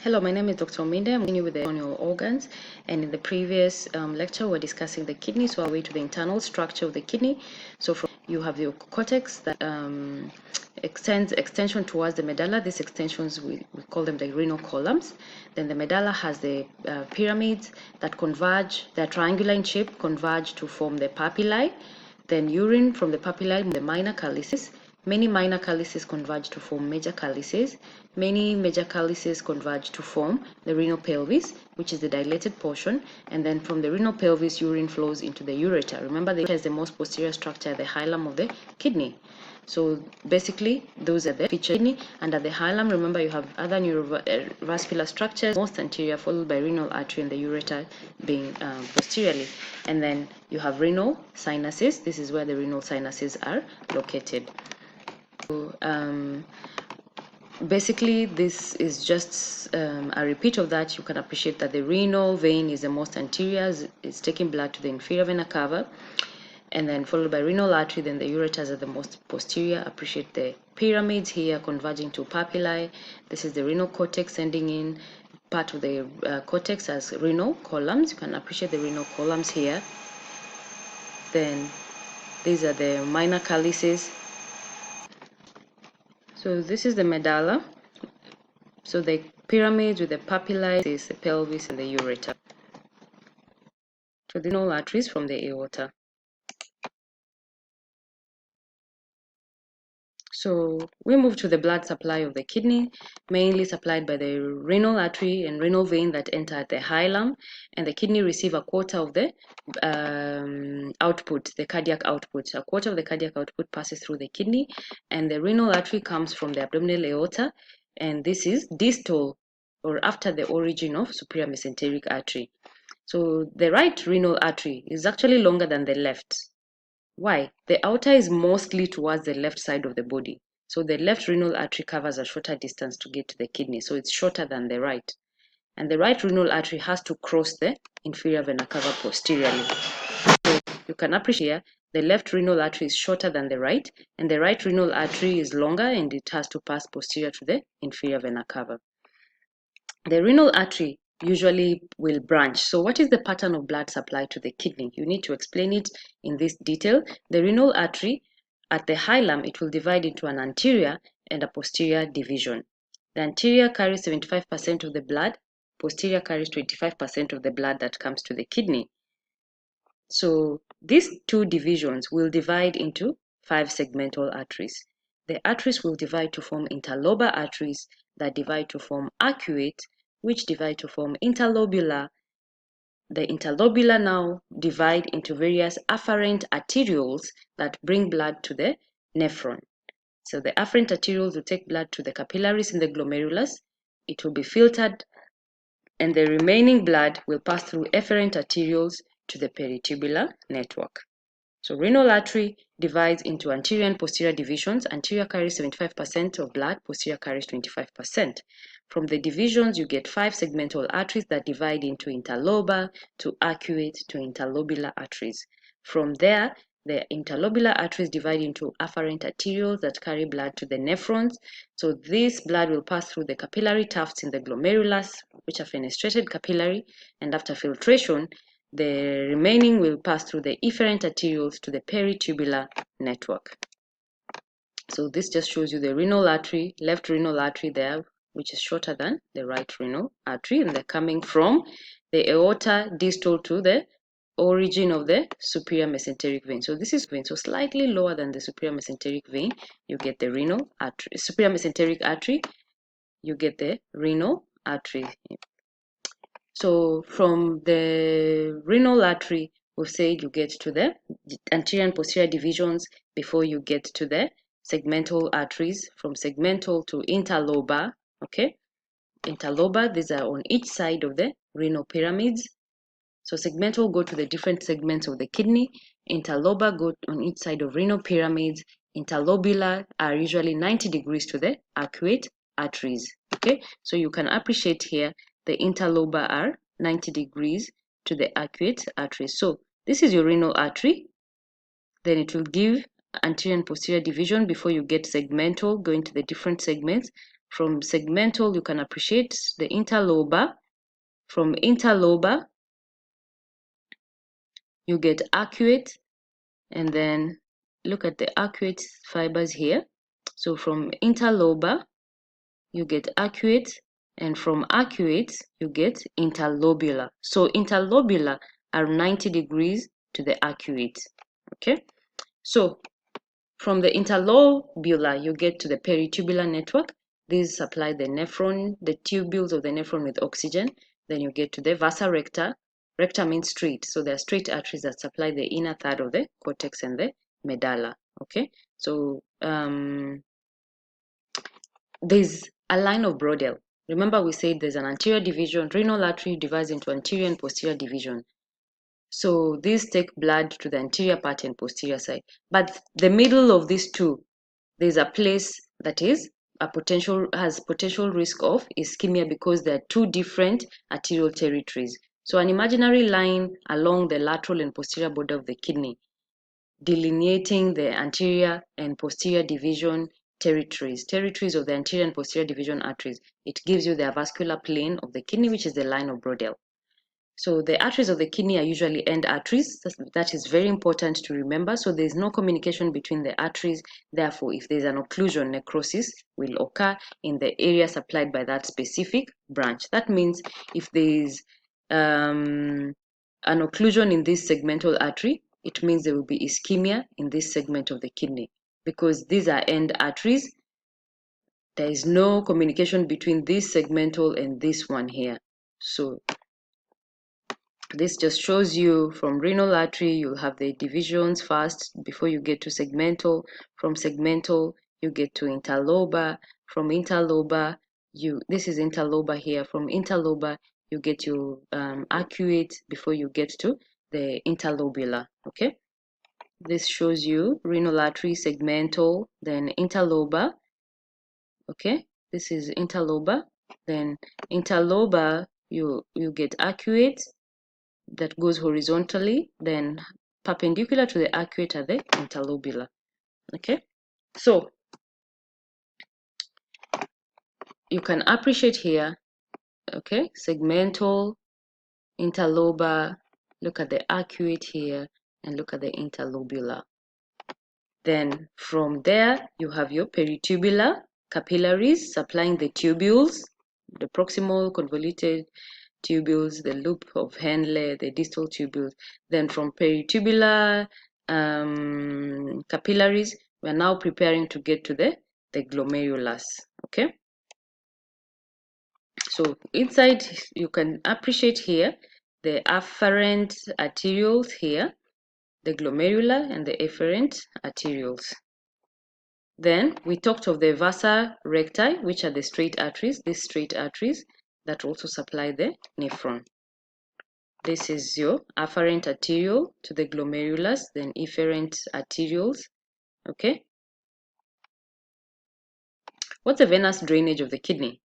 Hello, my name is Dr. Minde. I'm continuing with the renal organs, and in the previous lecture, we're discussing the kidney. So, our way to the internal structure of the kidney. So, you have your cortex that extends extension towards the medulla. These extensions we call them the renal columns. Then the medulla has the pyramids that converge. They're triangular in shape, converge to form the papillae. Then urine from the papillae, the minor calyces. Many minor calyces converge to form major calyces. Many major calyces converge to form the renal pelvis, which is the dilated portion. And then from the renal pelvis, urine flows into the ureter. Remember, the ureter is the most posterior structure at the hilum of the kidney. So basically, those are the featured kidney. And at the hilum, remember, you have other neurovascular structures, most anterior, followed by renal artery, and the ureter being posteriorly. And then you have renal sinuses. This is where the renal sinuses are located. So, basically, this is just a repeat of that. You can appreciate that the renal vein is the most anterior, it's taking blood to the inferior vena cava, and then followed by renal artery, then the ureters are the most posterior. Appreciate the pyramids here converging to papillae. This is the renal cortex ending in part of the cortex as renal columns. You can appreciate the renal columns here. Then these are the minor calyces. So this is the medulla. So the pyramids with the papillae is the pelvis and the ureter. So the renal arteries from the aorta. So we move to the blood supply of the kidney, mainly supplied by the renal artery and renal vein that enter at the hilum, and the kidney receive a quarter of the output, the cardiac output. A quarter of the cardiac output passes through the kidney, and the renal artery comes from the abdominal aorta, and this is distal or after the origin of superior mesenteric artery. So the right renal artery is actually longer than the left. Why? The outer is mostly towards the left side of the body. So the left renal artery covers a shorter distance to get to the kidney. So it's shorter than the right. And the right renal artery has to cross the inferior vena cava posteriorly. So you can appreciate here, the left renal artery is shorter than the right, and the right renal artery is longer and it has to pass posterior to the inferior vena cava. The renal artery usually will branch. So what is the pattern of blood supply to the kidney? You need to explain it in this detail. The renal artery at the hilum, it will divide into an anterior and a posterior division. The anterior carries 75% of the blood, posterior carries 25% of the blood that comes to the kidney. So these two divisions will divide into 5 segmental arteries. The arteries will divide to form interlobar arteries that divide to form arcuate, which divide to form interlobular. The interlobular now divide into various afferent arterioles that bring blood to the nephron. So the afferent arterioles will take blood to the capillaries in the glomerulus. It will be filtered, and the remaining blood will pass through efferent arterioles to the peritubular network. So renal artery divides into anterior and posterior divisions. Anterior carries 75% of blood, posterior carries 25%. From the divisions, you get 5 segmental arteries that divide into interlobar, to arcuate, to interlobular arteries. From there, the interlobular arteries divide into afferent arterioles that carry blood to the nephrons. So this blood will pass through the capillary tufts in the glomerulus, which are fenestrated capillary, and after filtration, the remaining will pass through the efferent arterioles to the peritubular network. So this just shows you the renal artery, left renal artery there, which is shorter than the right renal artery, and they're coming from the aorta distal to the origin of the superior mesenteric vein. So this is vein, so slightly lower than the superior mesenteric vein, you get the renal artery, superior mesenteric artery, you get the renal artery. So from the renal artery, we'll say you get to the anterior and posterior divisions before you get to the segmental arteries. From segmental to interlobar, okay? Interlobar, these are on each side of the renal pyramids. So segmental go to the different segments of the kidney. Interlobar go on each side of renal pyramids. Interlobular are usually 90 degrees to the arcuate arteries, okay? So you can appreciate here the interlobar are 90 degrees to the arcuate arteries. So this is your renal artery. Then it will give anterior and posterior division before you get segmental, going to the different segments. From segmental, you can appreciate the interlobar. From interlobar, you get arcuate, and then look at the arcuate fibers here. So from interlobar, you get arcuate, and from arcuate, you get interlobular. So interlobular are 90 degrees to the arcuate. Okay, so from the interlobular, you get to the peritubular network. These supply the nephron, the tubules of the nephron with oxygen. Then you get to the vasa recta. Recta means straight, so there are straight arteries that supply the inner third of the cortex and the medulla. Okay, so there's a line of Brodel. Remember, we said there's an anterior division. Renal artery divides into anterior and posterior division. So these take blood to the anterior part and posterior side. But the middle of these two, there's a place that has potential risk of ischemia because there are two different arterial territories. So an imaginary line along the lateral and posterior border of the kidney, delineating the anterior and posterior division territories of the anterior and posterior division arteries. It gives you the avascular plane of the kidney, which is the line of Brodel. So the arteries of the kidney are usually end arteries. That is very important to remember. So there is no communication between the arteries. Therefore, if there is an occlusion, necrosis will occur in the area supplied by that specific branch. That means if there is an occlusion in this segmental artery, it means there will be ischemia in this segment of the kidney because these are end arteries. There is no communication between this segmental and this one here. So this just shows you from renal artery, you'll have the divisions first before you get to segmental. From segmental, you get to interlobar. From interlobar, this is interlobar here. From interlobar, you get your arcuate before you get to the interlobular. Okay, this shows you renal artery, segmental, then interlobar. Okay, this is interlobar. Then interlobar, you get arcuate that goes horizontally, then perpendicular to the arcuate are the interlobular. Okay, so you can appreciate here, okay, segmental, interlobar, look at the arcuate here, and look at the interlobular. Then from there, you have your peritubular capillaries supplying the tubules, the proximal convoluted tubules, the loop of Henle, the distal tubules. Then from peritubular capillaries, we are now preparing to get to the glomerulus. Okay. So inside, you can appreciate here the afferent arterioles here, the glomerular and the efferent arterioles. Then we talked of the vasa recti, which are the straight arteries, these straight arteries that also supply the nephron. This is your afferent arteriole to the glomerulus, then efferent arterioles. Okay. What's the venous drainage of the kidney?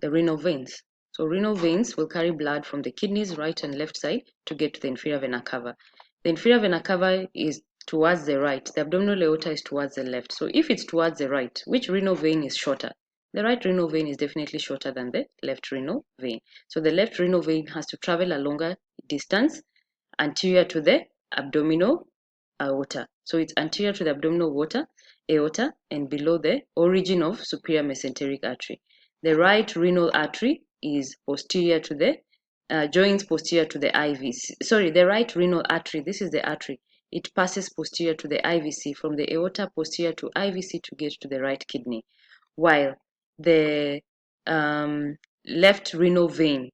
The renal veins. So renal veins will carry blood from the kidney's right and left side to get to the inferior vena cava. The inferior vena cava is towards the right. The abdominal aorta is towards the left. So if it's towards the right, which renal vein is shorter? The right renal vein is definitely shorter than the left renal vein. So the left renal vein has to travel a longer distance anterior to the abdominal aorta. So it's anterior to the abdominal aorta and below the origin of superior mesenteric artery. The right renal artery is posterior to the joins posterior to the IVC. Sorry, the right renal artery, this is the artery. It passes posterior to the IVC, from the aorta posterior to IVC to get to the right kidney. While the left renal vein,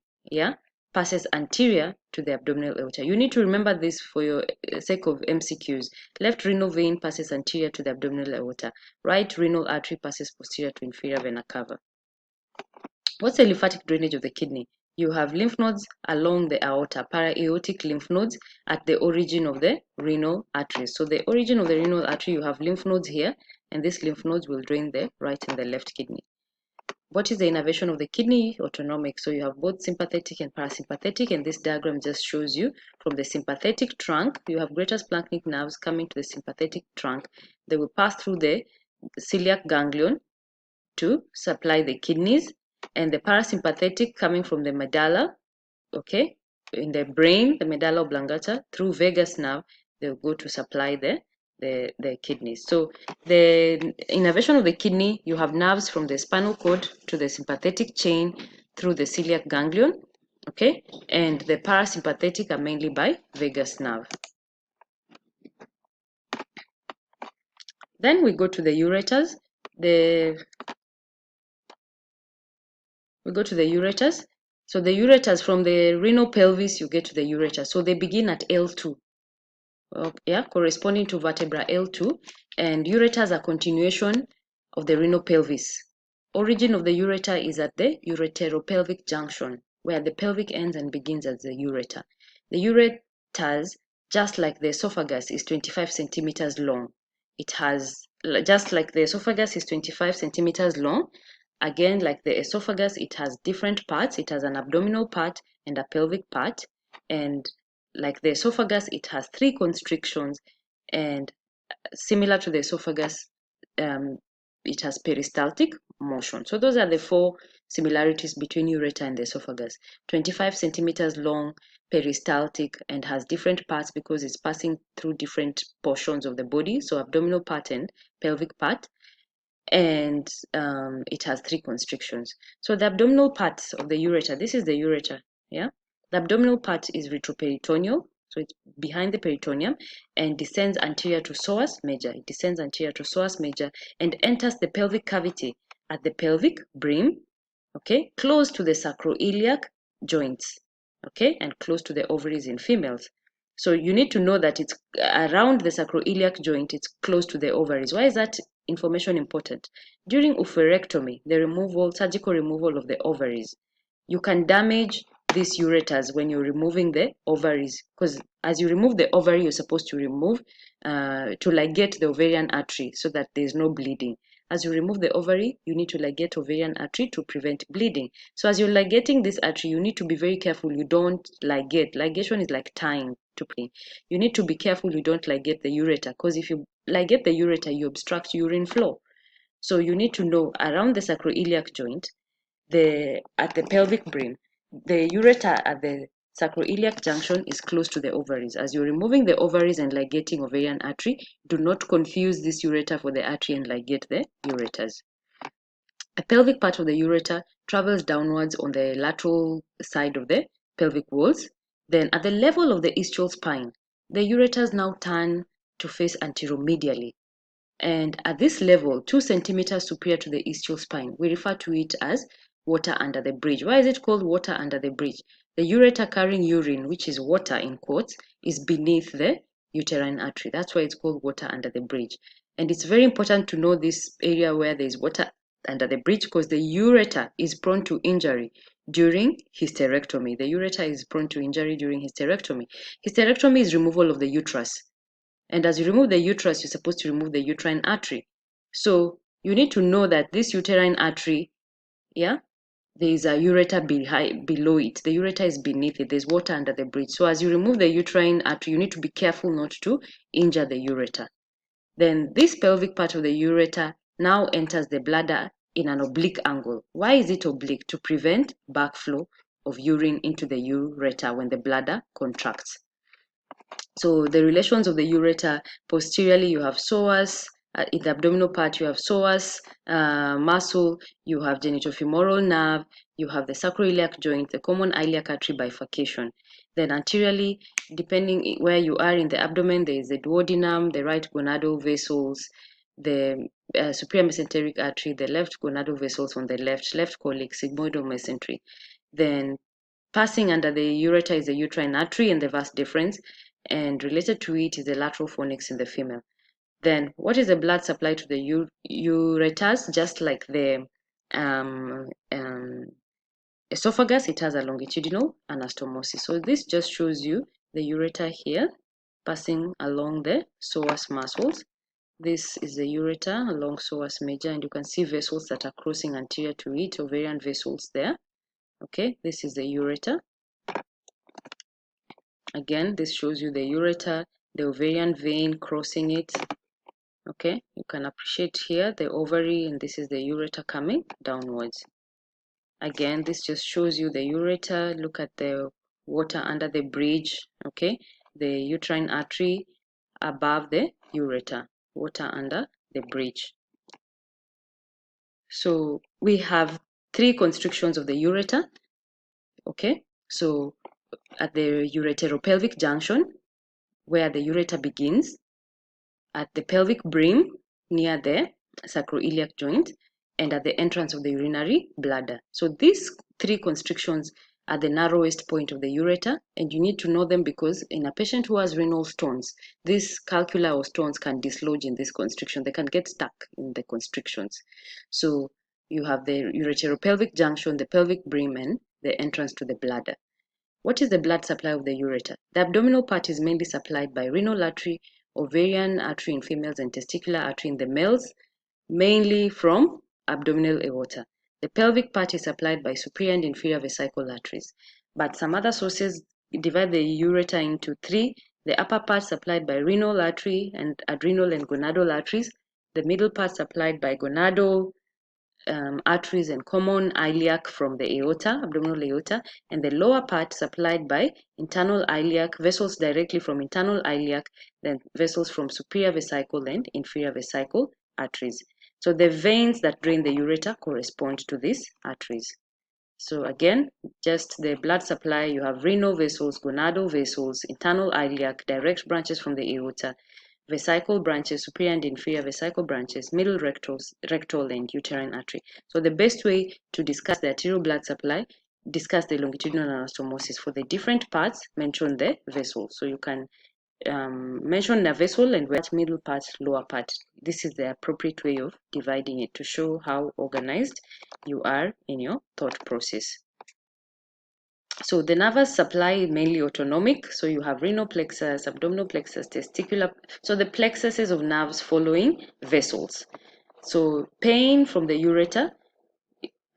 passes anterior to the abdominal aorta. You need to remember this for your sake of MCQs. Left renal vein passes anterior to the abdominal aorta. Right renal artery passes posterior to inferior vena cava. What's the lymphatic drainage of the kidney? You have lymph nodes along the aorta, para-aortic lymph nodes at the origin of the renal arteries. So the origin of the renal artery, you have lymph nodes here, and these lymph nodes will drain the right and the left kidney. What is the innervation of the kidney? Autonomic. So you have both sympathetic and parasympathetic, and this diagram just shows you from the sympathetic trunk, you have greater splanchnic nerves coming to the sympathetic trunk. They will pass through the celiac ganglion, to supply the kidneys, and the parasympathetic coming from the medulla, okay, in the brain, the medulla oblongata, through vagus nerve, they'll go to supply the kidneys. So the innervation of the kidney, you have nerves from the spinal cord to the sympathetic chain through the celiac ganglion, okay, and the parasympathetic are mainly by vagus nerve. Then we go to the ureters. We go to the ureters. So the ureters, from the renal pelvis, you get to the ureter. So they begin at L2, corresponding to vertebra L2, and ureters are continuation of the renal pelvis. Origin of the ureter is at the ureteropelvic junction, where the pelvic ends and begins at the ureter. The ureters, just like the esophagus, is 25 centimeters long. It has, just like the esophagus is 25 centimeters long, again, like the esophagus, it has different parts. It has an abdominal part and a pelvic part. And like the esophagus, it has 3 constrictions. And similar to the esophagus, it has peristaltic motion. So those are the 4 similarities between ureter and the esophagus. 25 centimeters long, peristaltic, and has different parts because it's passing through different portions of the body. So abdominal part and pelvic part. And it has 3 constrictions. So the abdominal part of the ureter, this is the ureter, yeah? The abdominal part is retroperitoneal, so it's behind the peritoneum, and descends anterior to psoas major. It descends anterior to psoas major and enters the pelvic cavity at the pelvic brim, okay, close to the sacroiliac joints, okay, and close to the ovaries in females. So you need to know that it's around the sacroiliac joint, it's close to the ovaries. Why is that information important? During oophorectomy, the surgical removal of the ovaries, you can damage these ureters when you're removing the ovaries, because as you remove the ovary, you're supposed to remove, to ligate the ovarian artery so that there's no bleeding. As you remove the ovary, you need to ligate ovarian artery to prevent bleeding. So as you're ligating this artery, you need to be very careful you don't ligate. Ligation is like tying to play. You need to be careful you don't ligate the ureter, because if you ligate the ureter, you obstruct urine flow. So you need to know around the sacroiliac joint, at the pelvic brim, the ureter at the sacroiliac junction is close to the ovaries. As you're removing the ovaries and ligating ovarian artery, do not confuse this ureter for the artery and ligate the ureters. The pelvic part of the ureter travels downwards on the lateral side of the pelvic walls. Then at the level of the ischial spine, the ureters now turn to face anteromedially. And at this level, 2 centimeters superior to the ischial spine, we refer to it as water under the bridge. Why is it called water under the bridge? The ureter carrying urine, which is water in quotes, is beneath the uterine artery. That's why it's called water under the bridge. And it's very important to know this area where there is water under the bridge, because the ureter is prone to injury during hysterectomy. The ureter is prone to injury during hysterectomy. Hysterectomy is removal of the uterus. And as you remove the uterus, you're supposed to remove the uterine artery. So you need to know that this uterine artery, yeah, there is a ureter below it. The ureter is beneath it. There's water under the bridge. So as you remove the uterine artery, you need to be careful not to injure the ureter. Then this pelvic part of the ureter now enters the bladder in an oblique angle. Why is it oblique? To prevent backflow of urine into the ureter when the bladder contracts. So the relations of the ureter, posteriorly you have psoas, in the abdominal part you have psoas muscle, you have genitofemoral nerve, you have the sacroiliac joint, the common iliac artery bifurcation. Then anteriorly, depending where you are in the abdomen, there is the duodenum, the right gonadal vessels, the superior mesenteric artery, the left gonadal vessels on the left colic, sigmoidal mesentery. Then passing under the ureter is the uterine artery and the vas deferens, and related to it is the lateral fornix in the female. Then, what is the blood supply to the ureters? Just like the esophagus, it has a longitudinal anastomosis. So this just shows you the ureter here, passing along the psoas muscles. This is the ureter along psoas major, and you can see vessels that are crossing anterior to it, ovarian vessels there. Okay, this is the ureter. Again, this shows you the ureter, the ovarian vein crossing it, Okay, you can appreciate here the ovary, and this is the ureter coming downwards. Again, this just shows you the ureter. Look at the water under the bridge. Okay, the uterine artery above the ureter, water under the bridge. So we have three constrictions of the ureter. Okay, so at the ureteropelvic junction, where the ureter begins, at the pelvic brim near the sacroiliac joint, and at the entrance of the urinary bladder. So these three constrictions are the narrowest point of the ureter, and you need to know them because in a patient who has renal stones, these calcula or stones can dislodge in this constriction. They can get stuck in the constrictions. So you have the ureteropelvic junction, the pelvic brim, and the entrance to the bladder. What is the blood supply of the ureter? The abdominal part is mainly supplied by renal artery, ovarian artery in females, and testicular artery in the males, mainly from abdominal aorta. The pelvic part is supplied by superior and inferior vesical arteries. But some other sources divide the ureter into three. The upper part supplied by renal artery and adrenal and gonadal arteries. The middle part supplied by gonadal, arteries and common iliac from the aorta, abdominal aorta, and the lower part supplied by internal iliac, vessels directly from internal iliac, then vessels from superior vesical and inferior vesical arteries. So the veins that drain the ureter correspond to these arteries. So again, just the blood supply, you have renal vessels, gonadal vessels, internal iliac, direct branches from the aorta, vesical branches, superior and inferior vesical branches, middle rectal and uterine artery. So the best way to discuss the arterial blood supply, discuss the longitudinal anastomosis. For the different parts, mention the vessel. So you can mention the vessel and middle part, lower part. This is the appropriate way of dividing it to show how organized you are in your thought process. So the nervous supply is mainly autonomic. So you have renal plexus, abdominal plexus, testicular. So the plexuses of nerves following vessels. So pain from the ureter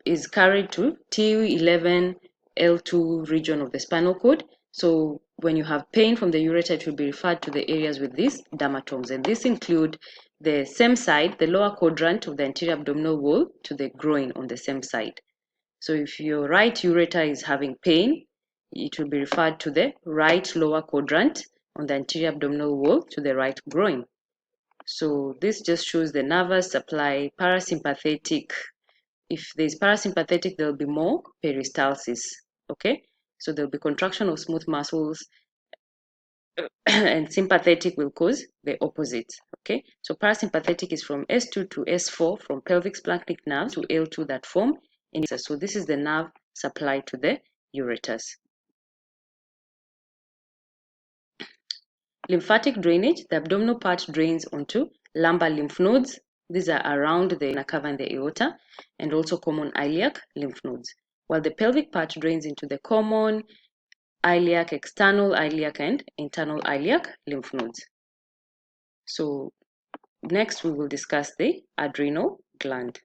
is carried to T11, L2 region of the spinal cord. So when you have pain from the ureter, it will be referred to the areas with these dermatomes. And this include the same side, the lower quadrant of the anterior abdominal wall to the groin on the same side. So if your right ureter is having pain, it will be referred to the right lower quadrant on the anterior abdominal wall to the right groin. So this just shows the nervous supply, parasympathetic. If there's parasympathetic, there'll be more peristalsis. Okay, so there'll be contraction of smooth muscles, and sympathetic will cause the opposite. Okay, so parasympathetic is from S2 to S4, from pelvic splanchnic nerves to L2 that form. So this is the nerve supply to the ureters. Lymphatic drainage, the abdominal part drains onto lumbar lymph nodes. These are around the inner cava and the aorta, and also common iliac lymph nodes. While the pelvic part drains into the common iliac, external iliac, and internal iliac lymph nodes. So next we will discuss the adrenal gland.